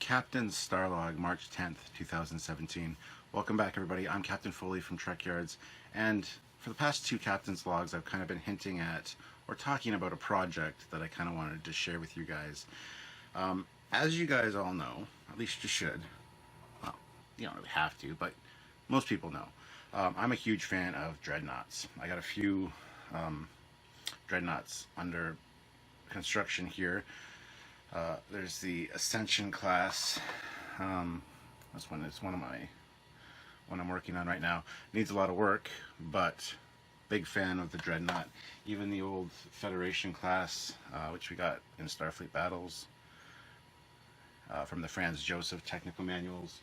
Captain's StarLog, March 10th, 2017. Welcome back, everybody. I'm Captain Foley from Trekyards, and for the past two Captain's Logs, I've kind of been hinting at or talking about a project that I kind of wanted to share with you guys. As you guys all know, at least you should, well, you don't really have to, but most people know, I'm a huge fan of Dreadnoughts. I got a few Dreadnoughts under construction here. There's the Ascension class. This one is one I'm working on right now. Needs a lot of work, but big fan of the Dreadnought. Even the old Federation class, which we got in Starfleet battles, from the Franz Joseph technical manuals.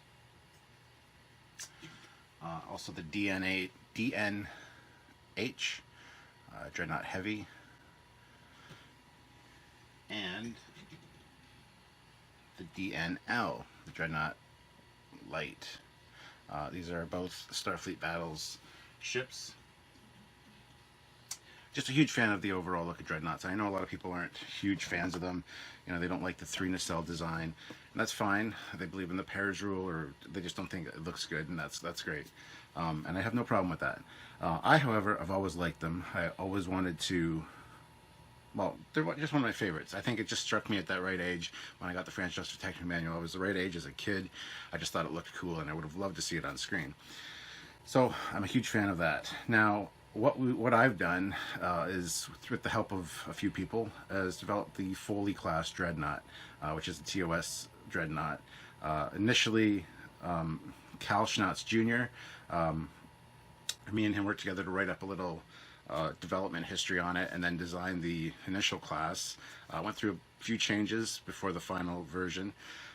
Also the DNH Dreadnought Heavy, and the DNL, the Dreadnought Light. These are both Starfleet battles ships. Just a huge fan of the overall look of Dreadnoughts. I know a lot of people aren't huge fans of them. You know, they don't like the 3 nacelle design, and that's fine. They believe in the pairs rule, or they just don't think it looks good, and that's great. And I have no problem with that. I, however, have always liked them. I always wanted to. Well, they're just one of my favorites. I think it just struck me at that right age when I got the Franz Joseph technical manual. I was the right age as a kid. I just thought it looked cool, and I would have loved to see it on screen. So I'm a huge fan of that. Now, what I've done is, with the help of a few people, is developed the Foley Class Dreadnought, which is the TOS Dreadnought. Initially, Cal Schnatz Jr. Me and him worked together to write up a little development history on it, and then designed the initial class. Went through a few changes before the final version,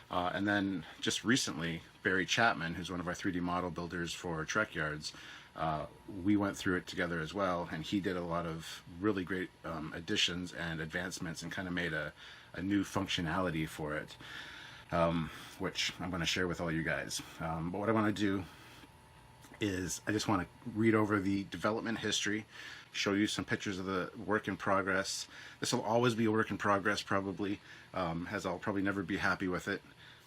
and then just recently, Chapman, who's one of our 3D model builders for Trekyards, we went through it together as well, and he did a lot of really great additions and advancements, and kind of made a new functionality for it, which I'm going to share with all you guys. But what I want to do is I just want to read over the development history, show you some pictures of the work in progress. This will always be a work in progress, probably, as I'll probably never be happy with it,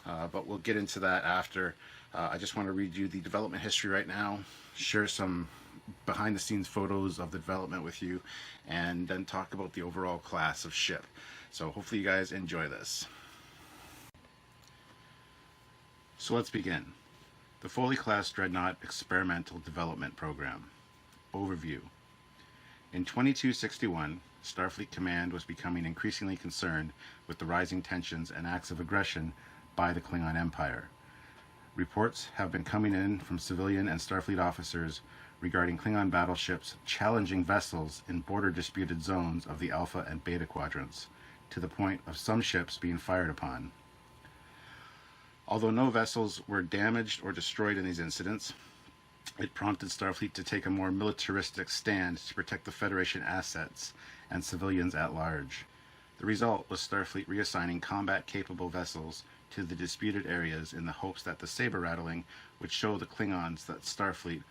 but we'll get into that after. I just want to read you the development history right now, share some behind the scenes photos of the development with you, and then talk about the overall class of ship. So hopefully you guys enjoy this. So let's begin. The Foley Class Dreadnought Experimental Development Program. Overview. In 2261, Starfleet Command was becoming increasingly concerned with the rising tensions and acts of aggression by the Klingon Empire. Reports have been coming in from civilian and Starfleet officers regarding Klingon battleships challenging vessels in border disputed zones of the Alpha and Beta quadrants, to the point of some ships being fired upon. Although no vessels were damaged or destroyed in these incidents, it prompted Starfleet to take a more militaristic stand to protect the Federation assets and civilians at large. The result was Starfleet reassigning combat-capable vessels to the disputed areas in the hopes that the saber rattling would show the Klingons that Starfleet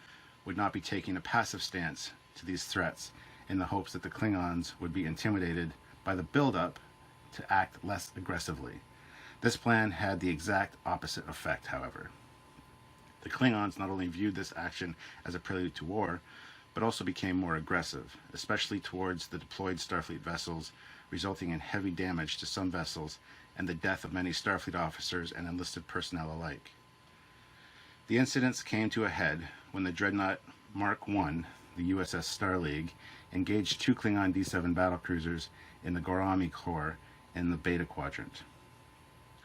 would not be taking a passive stance to these threats, in the hopes that the Klingons would be intimidated by the build-up to act less aggressively. This plan had the exact opposite effect, however. The Klingons not only viewed this action as a prelude to war, but also became more aggressive, especially towards the deployed Starfleet vessels, resulting in heavy damage to some vessels and the death of many Starfleet officers and enlisted personnel alike. The incidents came to a head when the Dreadnought Mark I, the USS StarLog, engaged 2 Klingon D-7 battlecruisers in the Gorami Corps in the Beta Quadrant.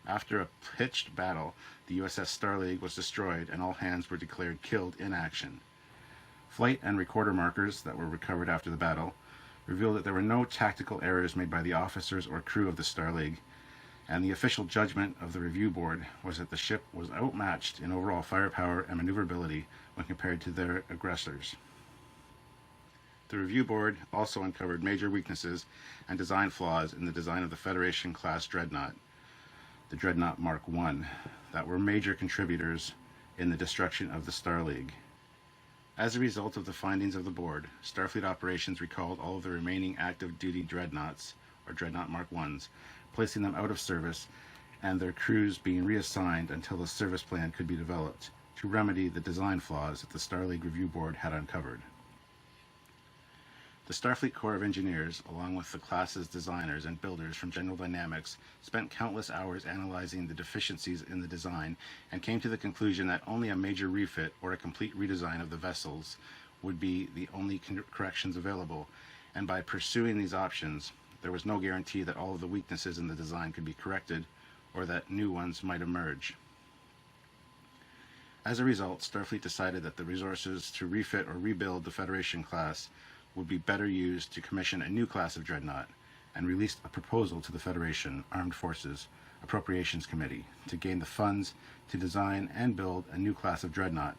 After a pitched battle, the USS StarLog was destroyed, and all hands were declared killed in action. Flight and recorder markers that were recovered after the battle revealed that there were no tactical errors made by the officers or crew of the StarLog, and the official judgment of the review board was that the ship was outmatched in overall firepower and maneuverability when compared to their aggressors. The review board also uncovered major weaknesses and design flaws in the design of the Federation-class Dreadnought, the Dreadnought Mark I, that were major contributors in the destruction of the StarLog. As a result of the findings of the board, Starfleet Operations recalled all of the remaining active duty Dreadnoughts, or Dreadnought Mark Is, placing them out of service and their crews being reassigned until a service plan could be developed to remedy the design flaws that the Starleague Review Board had uncovered. The Starfleet Corps of Engineers, along with the class's designers and builders from General Dynamics, spent countless hours analyzing the deficiencies in the design and came to the conclusion that only a major refit or a complete redesign of the vessels would be the only corrections available, and by pursuing these options, there was no guarantee that all of the weaknesses in the design could be corrected or that new ones might emerge. As a result, Starfleet decided that the resources to refit or rebuild the Federation class would be better used to commission a new class of Dreadnought, and released a proposal to the Federation Armed Forces Appropriations Committee to gain the funds to design and build a new class of Dreadnought,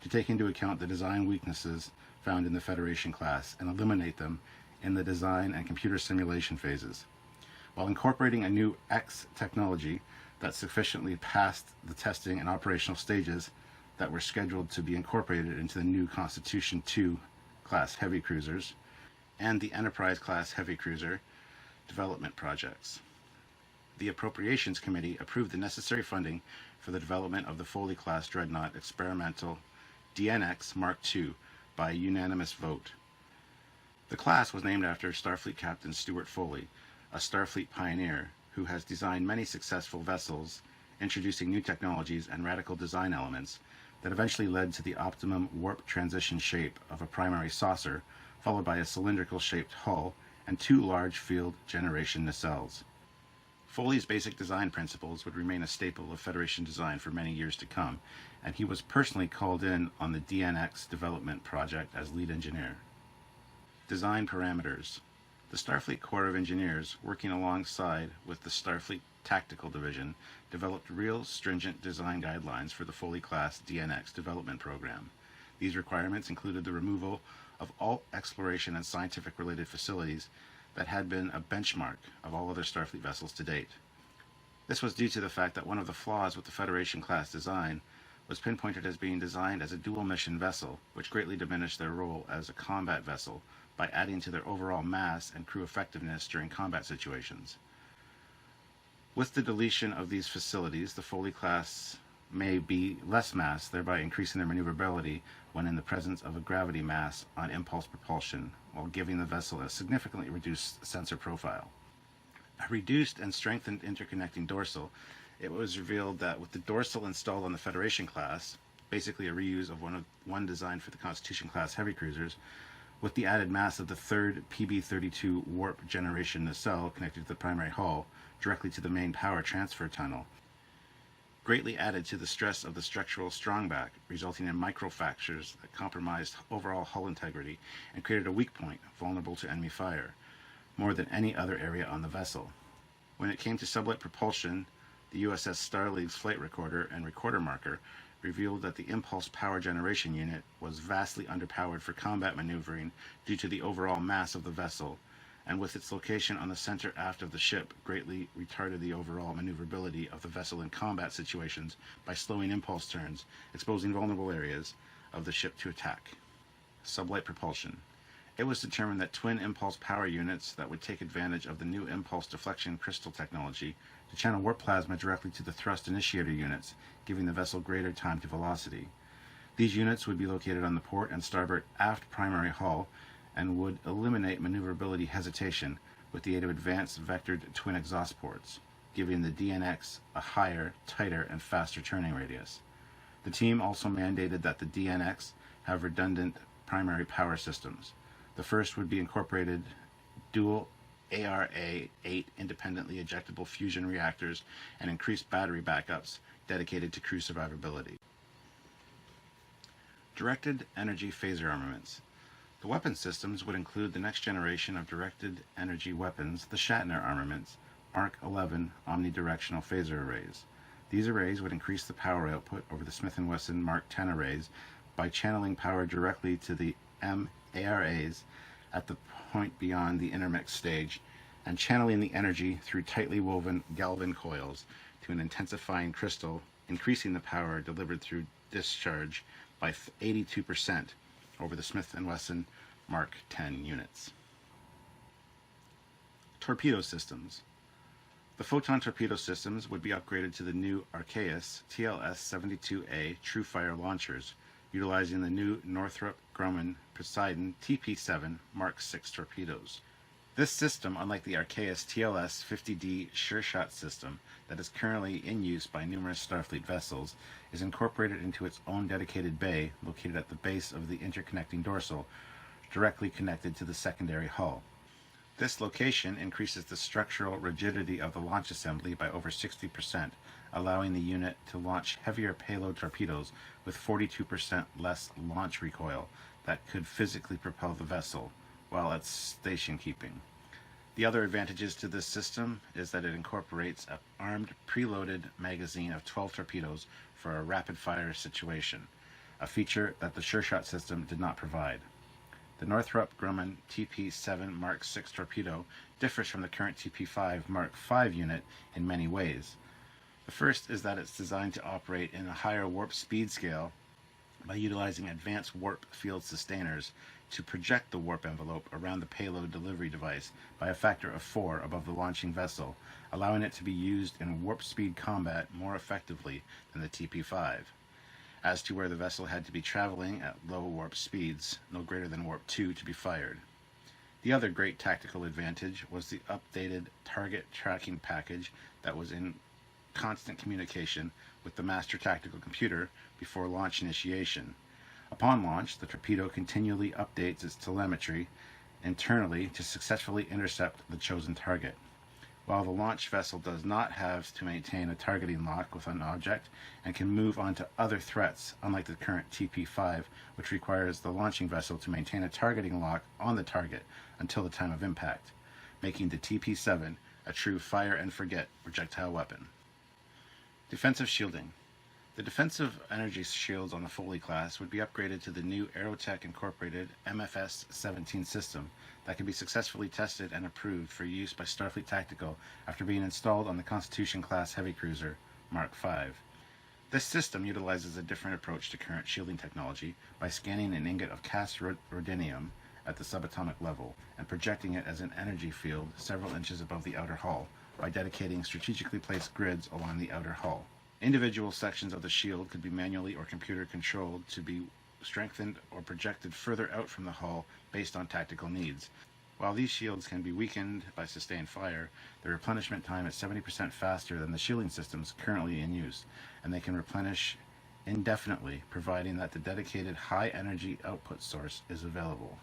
to take into account the design weaknesses found in the Federation class and eliminate them in the design and computer simulation phases, while incorporating a new X technology that sufficiently passed the testing and operational stages that were scheduled to be incorporated into the new Constitution II class heavy cruisers and the Enterprise class heavy cruiser development projects. The Appropriations Committee approved the necessary funding for the development of the Foley Class Dreadnought Experimental DNX Mark II by unanimous vote. The class was named after Starfleet Captain Stuart Foley, a Starfleet pioneer who has designed many successful vessels, introducing new technologies and radical design elements that eventually led to the optimum warp transition shape of a primary saucer, followed by a cylindrical-shaped hull and two large field generation nacelles. Foley's basic design principles would remain a staple of Federation design for many years to come, and he was personally called in on the DNX development project as lead engineer. Design parameters. The Starfleet Corps of Engineers, working alongside with the Starfleet Tactical Division, developed real stringent design guidelines for the Foley Class DNX development program. These requirements included the removal of all exploration and scientific-related facilities that had been a benchmark of all other Starfleet vessels to date. This was due to the fact that one of the flaws with the Federation class design was pinpointed as being designed as a dual-mission vessel, which greatly diminished their role as a combat vessel by adding to their overall mass and crew effectiveness during combat situations. With the deletion of these facilities, the Foley class may be less mass, thereby increasing their maneuverability when in the presence of a gravity mass on impulse propulsion, while giving the vessel a significantly reduced sensor profile. A reduced and strengthened interconnecting dorsal, it was revealed that with the dorsal installed on the Federation class, basically a reuse of one designed for the Constitution class heavy cruisers, with the added mass of the third PB-32 warp generation nacelle connected to the primary hull directly to the main power transfer tunnel, greatly added to the stress of the structural strongback, resulting in microfractures that compromised overall hull integrity and created a weak point vulnerable to enemy fire, more than any other area on the vessel. When it came to sublight propulsion, the USS Starleague's flight recorder and recorder marker revealed that the impulse power generation unit was vastly underpowered for combat maneuvering due to the overall mass of the vessel, and with its location on the center aft of the ship greatly retarded the overall maneuverability of the vessel in combat situations by slowing impulse turns, exposing vulnerable areas of the ship to attack. Sublight propulsion. It was determined that twin impulse power units that would take advantage of the new impulse deflection crystal technology to channel warp plasma directly to the thrust initiator units, giving the vessel greater time to velocity. These units would be located on the port and starboard aft primary hull and would eliminate maneuverability hesitation with the aid of advanced vectored twin exhaust ports, giving the DNX a higher, tighter, and faster turning radius. The team also mandated that the DNX have redundant primary power systems. The first would be incorporated dual ARA-8 independently ejectable fusion reactors and increased battery backups dedicated to crew survivability. Directed energy phaser armaments. The weapon systems would include the next generation of directed energy weapons, the Shatner Armaments, Mark 11 omnidirectional phaser arrays. These arrays would increase the power output over the Smith & Wesson Mark 10 arrays by channeling power directly to the MARAs at the point beyond the intermix stage and channeling the energy through tightly woven galvan coils to an intensifying crystal, increasing the power delivered through discharge by 82% over the Smith & Wesson Mark 10 units. Torpedo systems. The Photon torpedo systems would be upgraded to the new Archaeus TLS-72A TrueFire launchers, utilizing the new Northrop Grumman Poseidon TP-7 Mark VI torpedoes. This system, unlike the Archaeus TLS-50D sure shot system that is currently in use by numerous Starfleet vessels, is incorporated into its own dedicated bay located at the base of the interconnecting dorsal, directly connected to the secondary hull. This location increases the structural rigidity of the launch assembly by over 60%, allowing the unit to launch heavier payload torpedoes with 42% less launch recoil that could physically propel the vessel while at station keeping. The other advantages to this system is that it incorporates an armed preloaded magazine of 12 torpedoes for a rapid fire situation, a feature that the sure shot system did not provide. The Northrop Grumman TP-7 Mark VI torpedo differs from the current TP-5 Mark V unit in many ways. The first is that it's designed to operate in a higher warp speed scale by utilizing advanced warp field sustainers to project the warp envelope around the payload delivery device by a factor of 4 above the launching vessel, allowing it to be used in warp speed combat more effectively than the TP-5. As to where the vessel had to be traveling at low warp speeds, no greater than warp 2 to be fired. The other great tactical advantage was the updated target tracking package that was in constant communication with the master tactical computer before launch initiation. Upon launch, the torpedo continually updates its telemetry internally to successfully intercept the chosen target. While the launch vessel does not have to maintain a targeting lock with an object and can move on to other threats, unlike the current TP-5, which requires the launching vessel to maintain a targeting lock on the target until the time of impact, making the TP-7 a true fire-and-forget projectile weapon. Defensive shielding. The defensive energy shields on the Foley class would be upgraded to the new Aerotech Incorporated MFS-17 system that can be successfully tested and approved for use by Starfleet Tactical after being installed on the Constitution-class heavy cruiser Mark V. This system utilizes a different approach to current shielding technology by scanning an ingot of cast rhodinium at the subatomic level and projecting it as an energy field several inches above the outer hull by dedicating strategically placed grids along the outer hull. Individual sections of the shield could be manually or computer controlled to be strengthened or projected further out from the hull based on tactical needs. While these shields can be weakened by sustained fire, the replenishment time is 70% faster than the shielding systems currently in use, and they can replenish indefinitely, providing that the dedicated high-energy output source is available.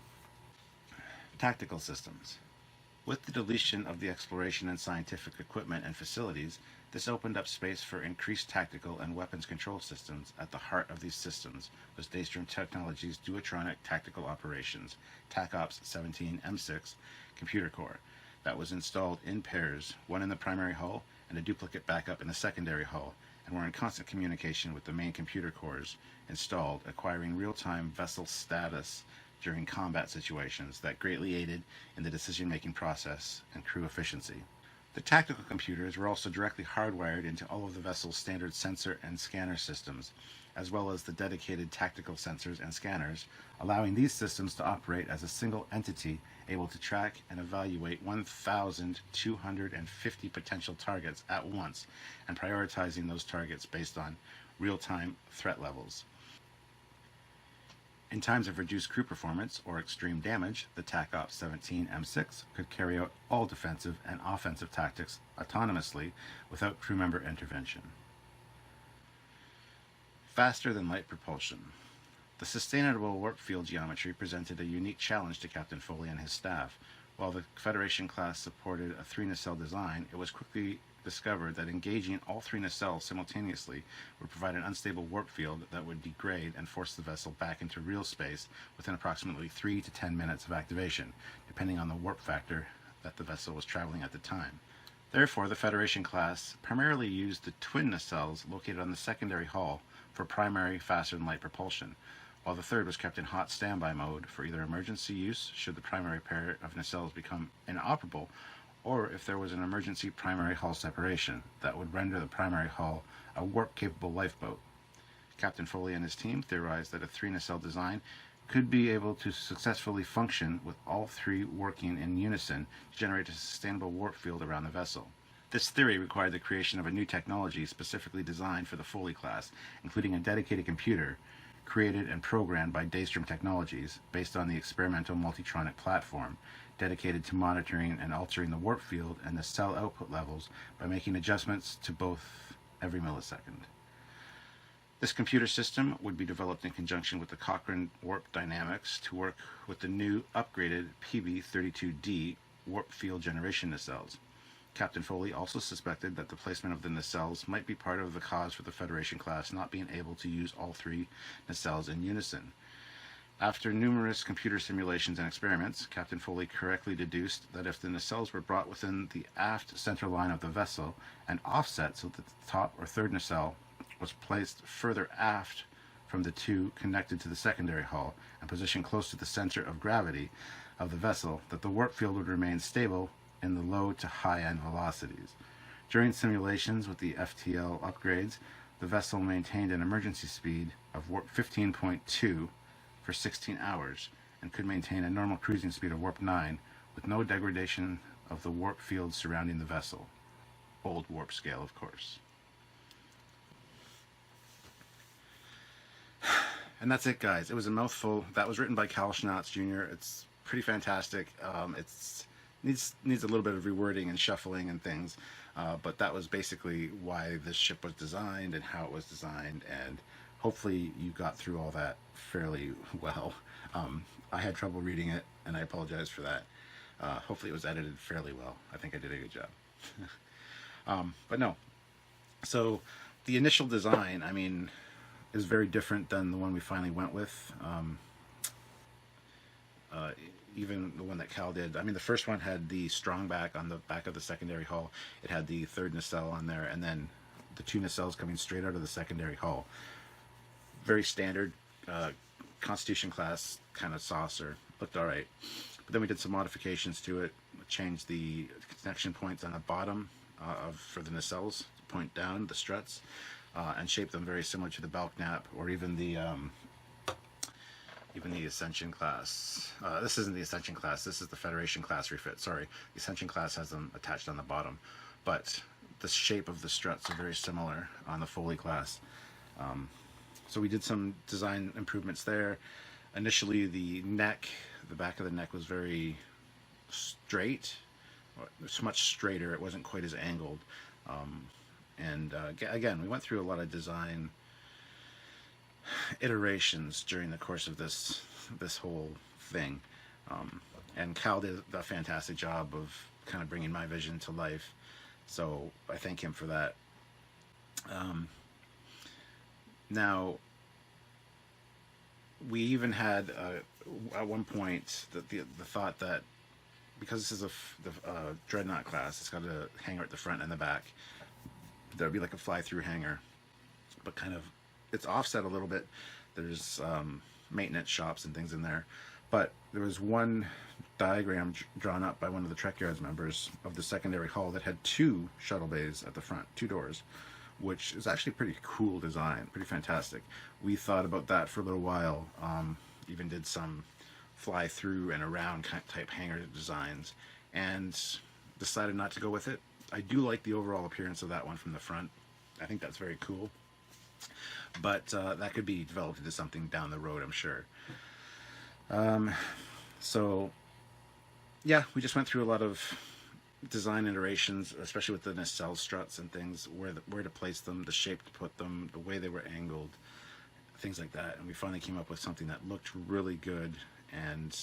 Tactical systems. With the deletion of the exploration and scientific equipment and facilities, this opened up space for increased tactical and weapons control systems at the heart of these systems was Daystrom Technologies' Duotronic Tactical Operations, TACOPS 17 M6 computer core that was installed in pairs, one in the primary hull and a duplicate backup in the secondary hull, and were in constant communication with the main computer cores installed, acquiring real-time vessel status during combat situations that greatly aided in the decision-making process and crew efficiency. The tactical computers were also directly hardwired into all of the vessel's standard sensor and scanner systems, as well as the dedicated tactical sensors and scanners, allowing these systems to operate as a single entity able to track and evaluate 1,250 potential targets at once and prioritizing those targets based on real-time threat levels. In times of reduced crew performance or extreme damage, the TACOPS 17 M6 could carry out all defensive and offensive tactics autonomously without crew member intervention. Faster than light propulsion. The sustainable warp field geometry presented a unique challenge to Captain Foley and his staff. While the Federation class supported a 3 nacelle design, it was quickly discovered that engaging all 3 nacelles simultaneously would provide an unstable warp field that would degrade and force the vessel back into real space within approximately 3 to 10 minutes of activation, depending on the warp factor that the vessel was traveling at the time. Therefore, the Federation class primarily used the twin nacelles located on the secondary hull for primary faster than light propulsion, while the third was kept in hot standby mode for either emergency use should the primary pair of nacelles become inoperable, or if there was an emergency primary hull separation that would render the primary hull a warp-capable lifeboat. Captain Foley and his team theorized that a 3 nacelle design could be able to successfully function with all 3 working in unison to generate a sustainable warp field around the vessel. This theory required the creation of a new technology specifically designed for the Foley class, including a dedicated computer created and programmed by Daystrom Technologies based on the experimental multitronic platform, dedicated to monitoring and altering the warp field and the cell output levels by making adjustments to both every millisecond. This computer system would be developed in conjunction with the Cochrane Warp Dynamics to work with the new upgraded PB-32D warp field generation nacelles. Captain Foley also suspected that the placement of the nacelles might be part of the cause for the Federation class not being able to use all three nacelles in unison. After numerous computer simulations and experiments, Captain Foley correctly deduced that if the nacelles were brought within the aft center line of the vessel and offset so that the top or third nacelle was placed further aft from the two connected to the secondary hull and positioned close to the center of gravity of the vessel, that the warp field would remain stable in the low to high end velocities. During simulations with the FTL upgrades, the vessel maintained an emergency speed of warp 15.2 for 16 hours and could maintain a normal cruising speed of warp 9 with no degradation of the warp field surrounding the vessel. Old warp scale, of course. And that's it, guys. It was a mouthful. That was written by Cal Schnatz Jr. It's pretty fantastic. It's needs a little bit of rewording and shuffling and things, but that was basically why this ship was designed and how it was designed, and hopefully you got through all that fairly well. I had trouble reading it, and I apologize for that. Hopefully it was edited fairly well. I think I did a good job. But no. So the initial design, I mean, is very different than the one we finally went with. Even the one that Cal did. I mean, the first one had the strong back on the back of the secondary hull. It had the third nacelle on there, and then the two nacelles coming straight out of the secondary hull. Very standard Constitution class kind of saucer. Looked all right. But then we did some modifications to it. Changed the connection points on the bottom for the nacelles to point down the struts, and shaped them very similar to the Belknap or even the Ascension class. This isn't the Ascension class. This is the Federation class refit. Sorry, the Ascension class has them attached on the bottom, but the shape of the struts are very similar on the Foley class. So we did some design improvements there. Initially, the back of the neck was very straight. It's much straighter. It wasn't quite as angled. And again, we went through a lot of design iterations during the course of this whole thing, and Cal did a fantastic job of kind of bringing my vision to life, so I thank him for that. Now we even had at one point the thought that because this is the Dreadnought class, it's got a hangar at the front and the back, there would be like a fly-through hangar, but kind of it's offset a little bit. There's maintenance shops and things in there, but there was one diagram drawn up by one of the Trekyards members of the secondary hull that had two shuttle bays at the front, two doors, which is actually pretty cool design, pretty fantastic. We thought about that for a little while, even did some fly through and around type hangar designs, and decided not to go with it. I do like the overall appearance of that one from the front. I think that's very cool. But that could be developed into something down the road, I'm sure. So yeah, we just went through a lot of design iterations, especially with the nacelle struts and things, where to place them, the shape to put them, the way they were angled, things like that. And we finally came up with something that looked really good and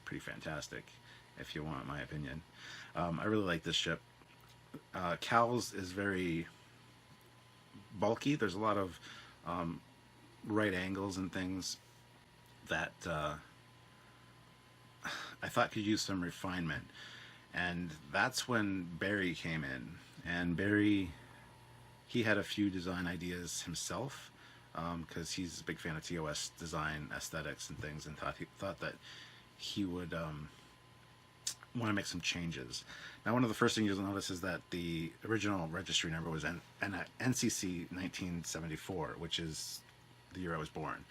pretty fantastic, if you want my opinion. I really like this ship. Cal's is very bulky. There's a lot of right angles and things that I thought could use some refinement, and that's when Barry came in. And Barry, he had a few design ideas himself, because he's a big fan of TOS design aesthetics and things, and thought that he would want to make some changes. Now, one of the first things you'll notice is that the original registry number was NCC 1974, which is the year I was born.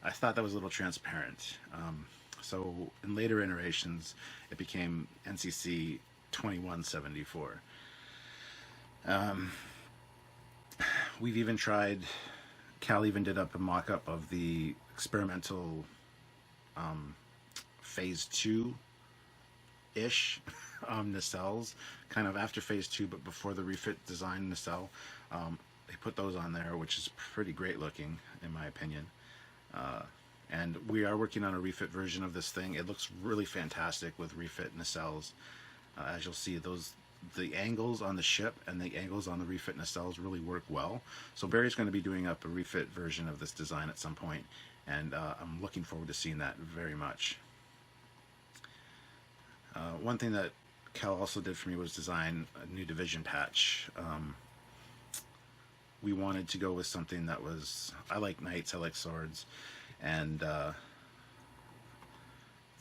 I thought that was a little transparent. So in later iterations, it became NCC 2174. Um, we've even tried. Cal even did up a mock-up of the experimental phase 2-ish nacelles, kind of after phase 2, but before the refit design nacelle. They put those on there, which is pretty great looking, in my opinion. And we are working on a refit version of this thing. It looks really fantastic with refit nacelles. As you'll see, the angles on the ship and the angles on the refit nacelles really work well. So Barry's going to be doing up a refit version of this design at some point, and I'm looking forward to seeing that very much. One thing that Cal also did for me was design a new division patch. We wanted to go with something that was, I like knights, I like swords, and the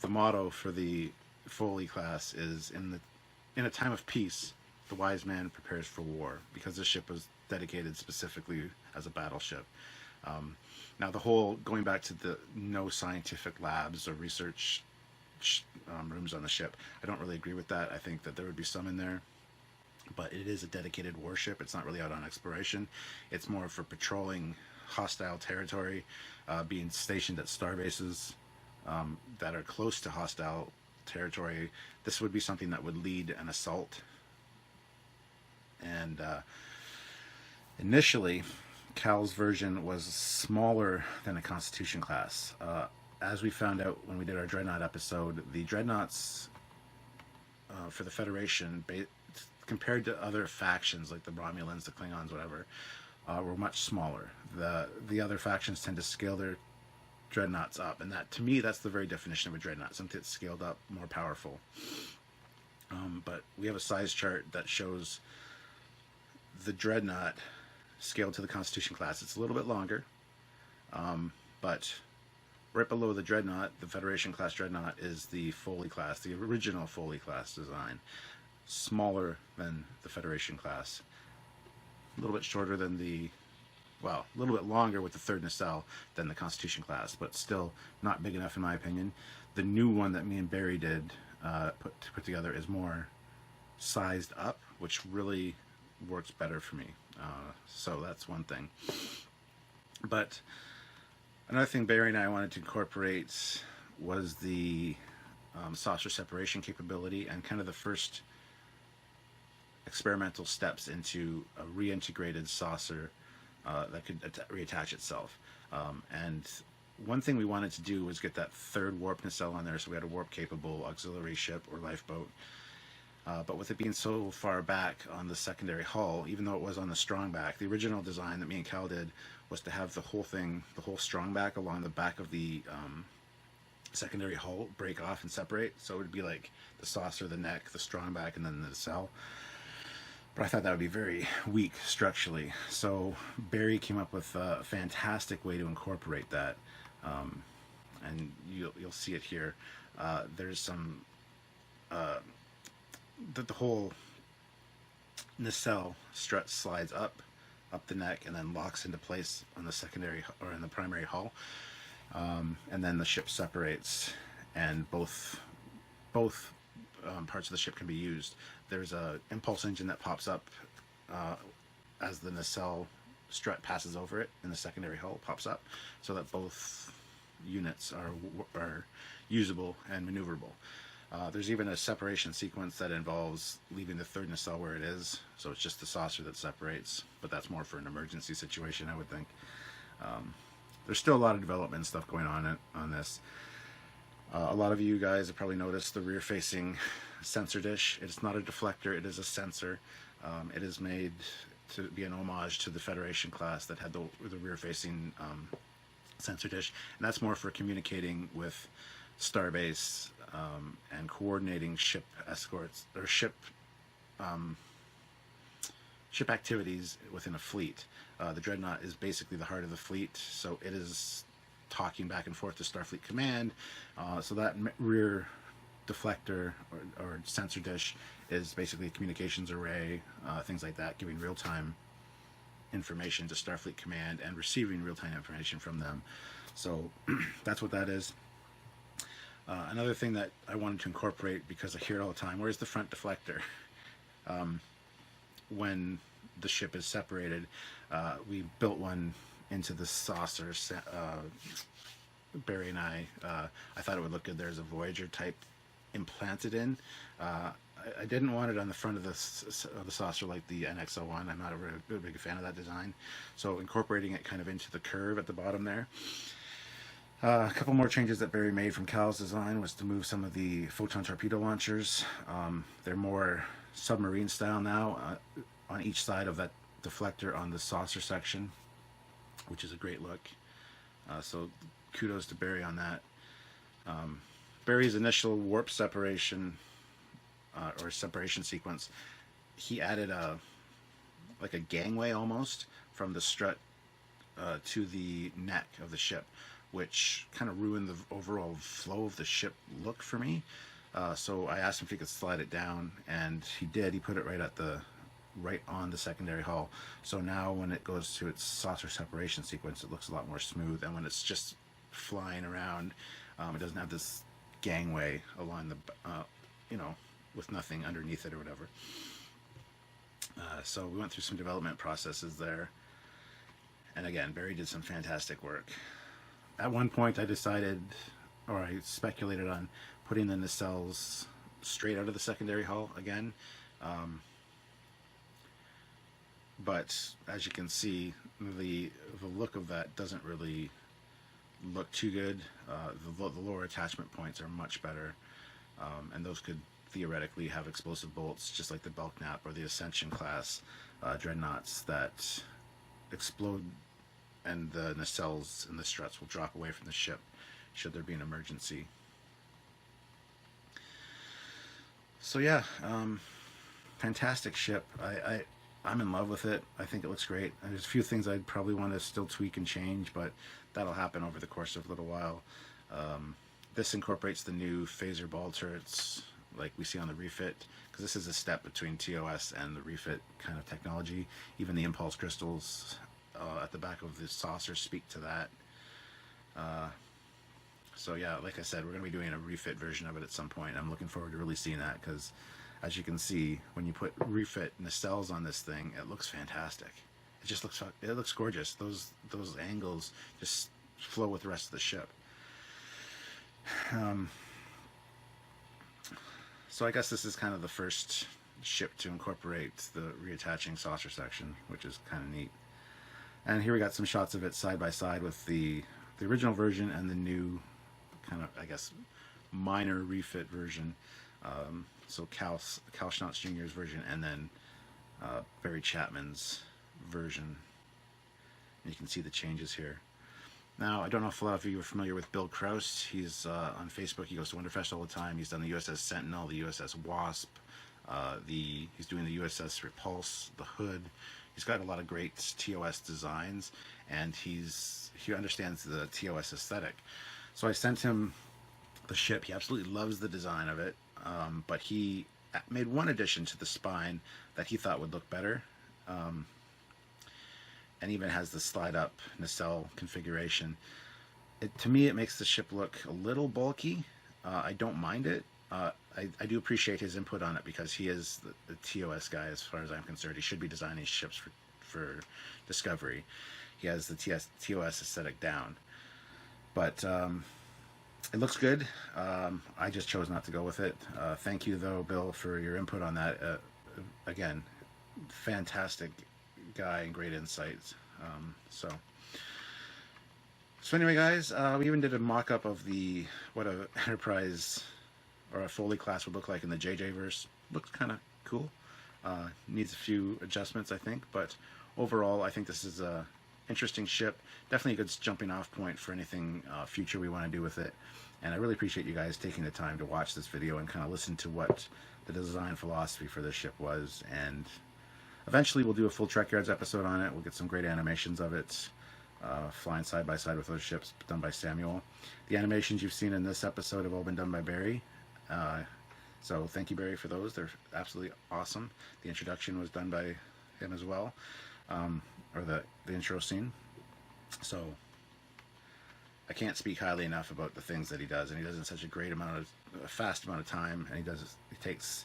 motto for the Foley class is in a time of peace, the wise man prepares for war, because this ship was dedicated specifically as a battleship. Now the whole, going back to the no scientific labs or research rooms on the ship, I don't really agree with that. I think that there would be some in there, but it is a dedicated warship. It's not really out on exploration. It's more for patrolling hostile territory, being stationed at star bases that are close to hostile territory. This would be something that would lead an assault. And initially, Cal's version was smaller than a Constitution class. As we found out when we did our Dreadnought episode, the Dreadnoughts for the Federation, compared to other factions like the Romulans, the Klingons, whatever, were much smaller. The other factions tend to scale their Dreadnoughts up, and that, to me, that's the very definition of a Dreadnought, something that's scaled up, more powerful. But we have a size chart that shows the Dreadnought scaled to the Constitution class. It's a little bit longer, but right below the Dreadnought, the Federation class Dreadnought, is the Foley class, the original Foley class design. Smaller than the Federation class. A little bit shorter than a little bit longer with the third nacelle than the Constitution class, but still not big enough in my opinion. The new one that me and Barry did put together is more sized up, which really works better for me. So that's one thing. But another thing Barry and I wanted to incorporate was the saucer separation capability, and kind of the first experimental steps into a reintegrated saucer that could reattach itself. And one thing we wanted to do was get that third warp nacelle on there, so we had a warp-capable auxiliary ship or lifeboat. But with it being so far back on the secondary hull, even though it was on the strong back, the original design that me and Cal did was to have the whole thing, the whole strong back along the back of the secondary hull break off and separate. So it would be like the saucer, the neck, the strong back, and then the nacelle. But I thought that would be very weak structurally. So Barry came up with a fantastic way to incorporate that. And you'll see it here. There's some... the whole nacelle strut slides up the neck and then locks into place on the secondary or in the primary hull, and then the ship separates, and both parts of the ship can be used. There's a impulse engine that pops up as the nacelle strut passes over it, and the secondary hull pops up, so that both units are usable and maneuverable. There's even a separation sequence that involves leaving the third nacelle where it is, so it's just the saucer that separates, but that's more for an emergency situation, I would think. There's still a lot of development stuff going on this. A lot of you guys have probably noticed the rear-facing sensor dish. It's not a deflector, it is a sensor. It is made to be an homage to the Federation class that had the rear-facing sensor dish, and that's more for communicating with Starbase and coordinating ship escorts or ship activities within a fleet. The Dreadnought is basically the heart of the fleet, so it is talking back and forth to Starfleet Command. So that rear deflector or sensor dish is basically a communications array, things like that, giving real-time information to Starfleet Command and receiving real-time information from them. So that's what that is. Another thing that I wanted to incorporate, because I hear it all the time, where's the front deflector? when the ship is separated. We built one into the saucer. Barry and I thought it would look good. There's a Voyager type implanted in. I didn't want it on the front of the saucer like the NX-01. I'm not a big fan of that design. So incorporating it kind of into the curve at the bottom there. A couple more changes that Barry made from Cal's design was to move some of the Photon torpedo launchers. They're more submarine style now on each side of that deflector on the saucer section, which is a great look. So kudos to Barry on that. Barry's initial warp separation or separation sequence, he added like a gangway almost from the strut to the neck of the ship, which kind of ruined the overall flow of the ship look for me. So I asked him if he could slide it down, and he did. He put it right on the secondary hull. So now when it goes to its saucer separation sequence, it looks a lot more smooth. And when it's just flying around, it doesn't have this gangway along the, with nothing underneath it or whatever. So we went through some development processes there. And again, Barry did some fantastic work. At one point I decided, or I speculated on putting the nacelles straight out of the secondary hull again. But as you can see, the look of that doesn't really look too good. The lower attachment points are much better, and those could theoretically have explosive bolts, just like the Belknap or the Ascension class Dreadnoughts that explode, and the nacelles and the struts will drop away from the ship should there be an emergency. So yeah, fantastic ship. I'm in love with it. I think it looks great. There's a few things I'd probably want to still tweak and change, but that'll happen over the course of a little while. This incorporates the new phaser ball turrets like we see on the refit, because this is a step between TOS and the refit kind of technology. Even the impulse crystals at the back of the saucer speak to that. So yeah, like I said, we're going to be doing a refit version of it at some point. I'm looking forward to really seeing that, because as you can see, when you put refit nacelles on this thing, it looks fantastic. It looks gorgeous. Those angles just flow with the rest of the ship. So I guess this is kind of the first ship to incorporate the reattaching saucer section, which is kind of neat. And here we got some shots of it side by side with the original version and the new kind of, I guess, minor refit version. So Cal Schnatz Jr.'s version, and then Barry Chapman's version. And you can see the changes here. Now, I don't know if a lot of you are familiar with Bill Krause. He's on Facebook. He goes to Wonderfest all the time. He's done the USS Sentinel, the USS Wasp. He's doing the USS Repulse, the Hood. He's got a lot of great TOS designs, and he understands the TOS aesthetic. So I sent him the ship. He absolutely loves the design of it, but he made one addition to the spine that he thought would look better. And even has the slide up nacelle configuration. To me, it makes the ship look a little bulky. I don't mind it. I do appreciate his input on it, because he is the TOS guy as far as I'm concerned. He should be designing ships for Discovery. He has the TOS aesthetic down. But it looks good. I just chose not to go with it. Thank you, though, Bill, for your input on that. Again, fantastic guy and great insights. So anyway, guys, we even did a mock-up of what a Enterprise or a Foley class would look like in the JJ verse. Looks kind of cool. Needs a few adjustments, I think, but overall, I think this is a interesting ship. Definitely a good jumping off point for anything future we want to do with it. And I really appreciate you guys taking the time to watch this video and kind of listen to what the design philosophy for this ship was. And eventually we'll do a full Trekyards episode on it. We'll get some great animations of it, flying side by side with those ships, done by Samuel. The animations you've seen in this episode have all been done by Barry. So thank you, Barry, for those. They're absolutely awesome. The introduction was done by him as well, or the intro scene. So I can't speak highly enough about the things that he does, and he does it in such a fast amount of time, and he takes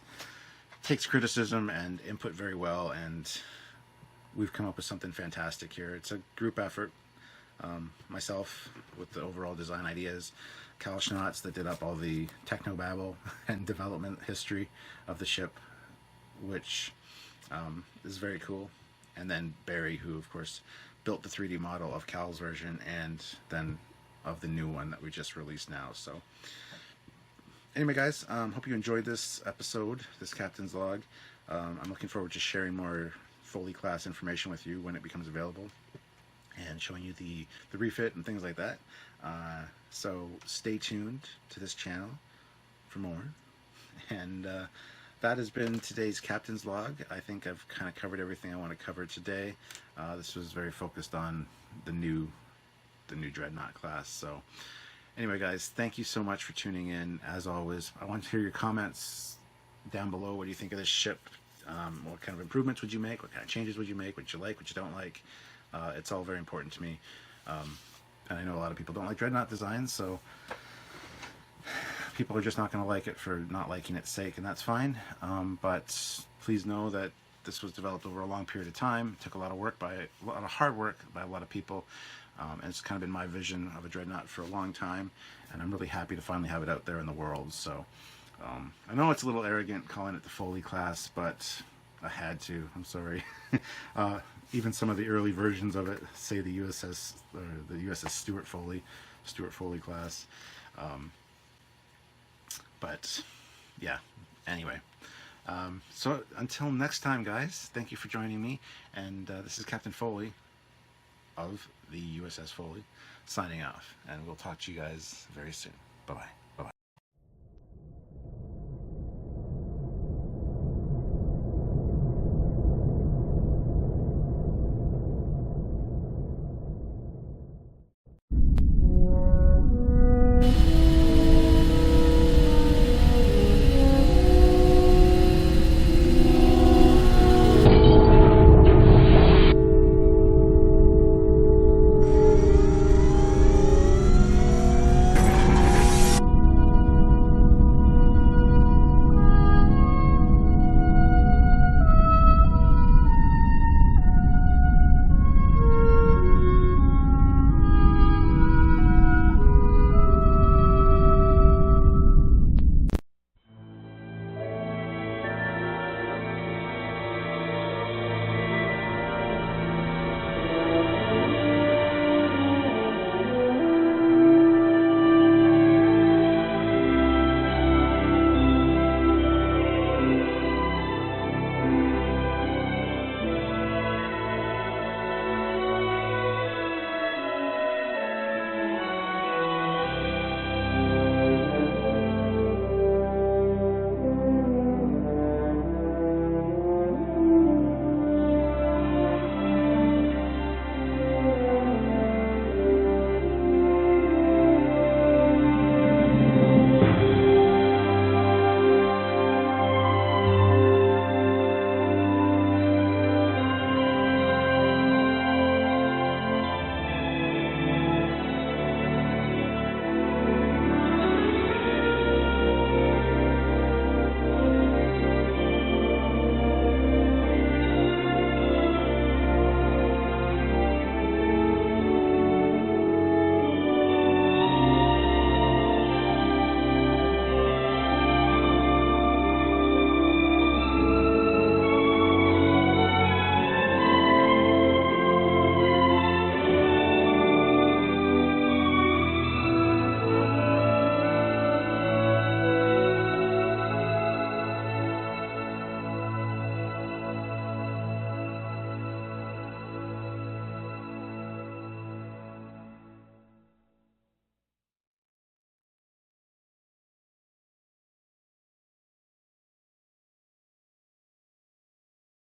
takes criticism and input very well, and we've come up with something fantastic here. It's a group effort. Myself with the overall design ideas, Cal Schnatz that did up all the technobabble and development history of the ship, which is very cool, and then Barry, who of course built the 3D model of Cal's version and then of the new one that we just released now. So anyway, guys, hope you enjoyed this episode, this Captain's Log. I'm looking forward to sharing more Foley Class information with you when it becomes available, and showing you the refit and things like that. So stay tuned to this channel for more. And that has been today's Captain's Log. I think I've kind of covered everything I want to cover today. This was very focused on the new Dreadnought class. So anyway, guys, thank you so much for tuning in. As always, I want to hear your comments down below. What do you think of this ship? What kind of improvements would you make? What kind of changes would you make? What you like, what you don't like? It's all very important to me. And I know a lot of people don't like Dreadnought designs, so people are just not going to like it for not liking its sake, and that's fine. But please know that this was developed over a long period of time. It took a lot of hard work by a lot of people. And it's kind of been my vision of a Dreadnought for a long time, and I'm really happy to finally have it out there in the world. So I know it's a little arrogant calling it the Foley Class, but I had to. I'm sorry. Even some of the early versions of it say the USS Stuart Foley Class. But yeah, anyway. So until next time, guys, thank you for joining me. And this is Captain Foley of the USS Foley signing off. And we'll talk to you guys very soon. Bye-bye.